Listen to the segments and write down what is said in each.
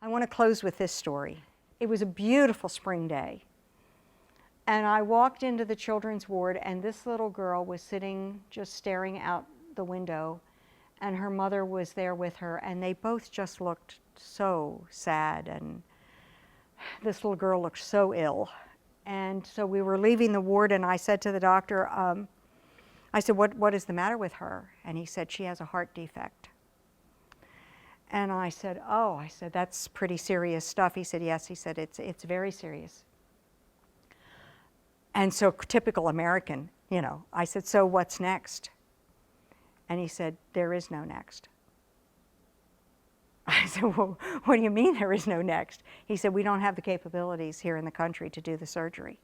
I want to close with this story. It was a beautiful spring day. And I walked into the children's ward, and this little girl was sitting just staring out the window, and her mother was there with her, and they both just looked so sad, and this little girl looked so ill. And so we were leaving the ward, and I said to the doctor, I said, what is the matter with her? And he said, she has a heart defect. And I said, oh, I said, that's pretty serious stuff. He said, yes. He said, it's very serious. And so typical American, you know, I said, so what's next? And he said, there is no next. I said, well, what do you mean there is no next? He said, we don't have the capabilities here in the country to do the surgery.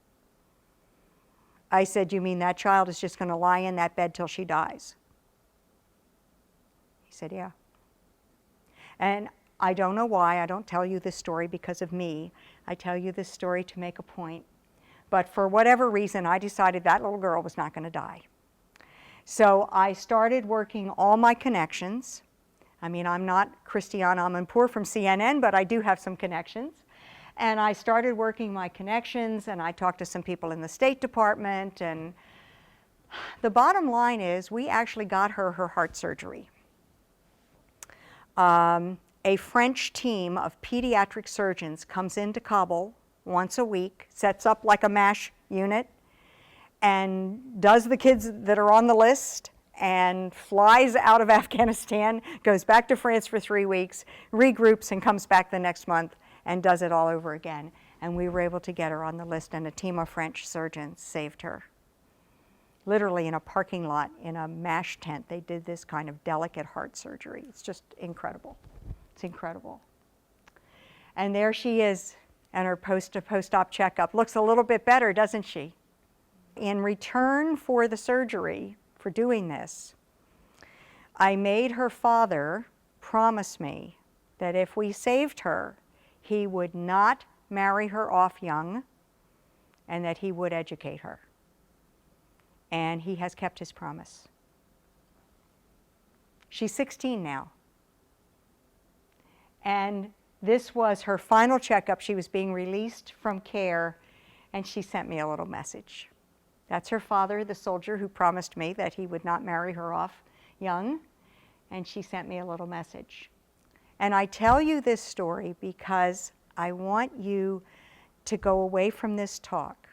I said, you mean that child is just going to lie in that bed till she dies? He said, yeah. And I don't know why. I don't tell you this story because of me. I tell you this story to make a point. But for whatever reason, I decided that little girl was not going to die. So I started working all my connections. I mean, I'm not Christiane Amanpour from CNN, but I do have some connections. And I started working my connections, and I talked to some people in the State Department. And the bottom line is, we actually got her heart surgery. A French team of pediatric surgeons comes into Kabul once a week, sets up like a MASH unit, and does the kids that are on the list, and flies out of Afghanistan, goes back to France for 3 weeks, regroups, and comes back the next month and does it all over again. And we were able to get her on the list, and a team of French surgeons saved her. Literally in a parking lot, in a MASH tent, they did this kind of delicate heart surgery. It's just incredible. It's incredible. And there she is, and her post-op checkup. Looks a little bit better, doesn't she? In return for the surgery, for doing this, I made her father promise me that if we saved her, he would not marry her off young, and that he would educate her. And he has kept his promise. She's 16 now. And this was her final checkup. She was being released from care, and she sent me a little message. That's her father, the soldier, who promised me that he would not marry her off young, and she sent me a little message. And I tell you this story because I want you to go away from this talk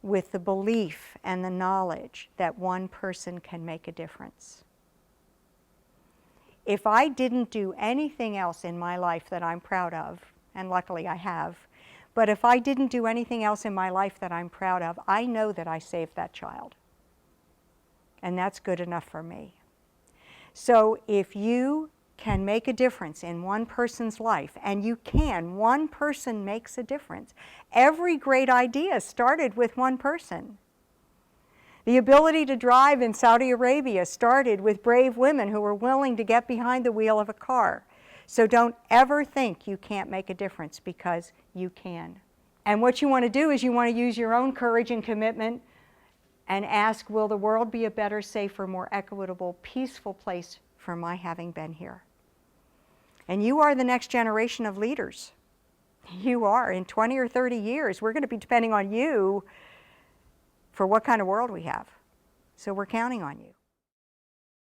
with the belief and the knowledge that one person can make a difference. If I didn't do anything else in my life that I'm proud of, and luckily I have, but if I didn't do anything else in my life that I'm proud of, I know that I saved that child. And that's good enough for me. So if you can make a difference in one person's life, and you can, one person makes a difference. Every great idea started with one person. The ability to drive in Saudi Arabia started with brave women who were willing to get behind the wheel of a car. So don't ever think you can't make a difference, because you can. And what you want to do is you want to use your own courage and commitment and ask, will the world be a better, safer, more equitable, peaceful place for my having been here? And you are the next generation of leaders. You are. In 20 or 30 years, we're going to be depending on you for what kind of world we have. So we're counting on you.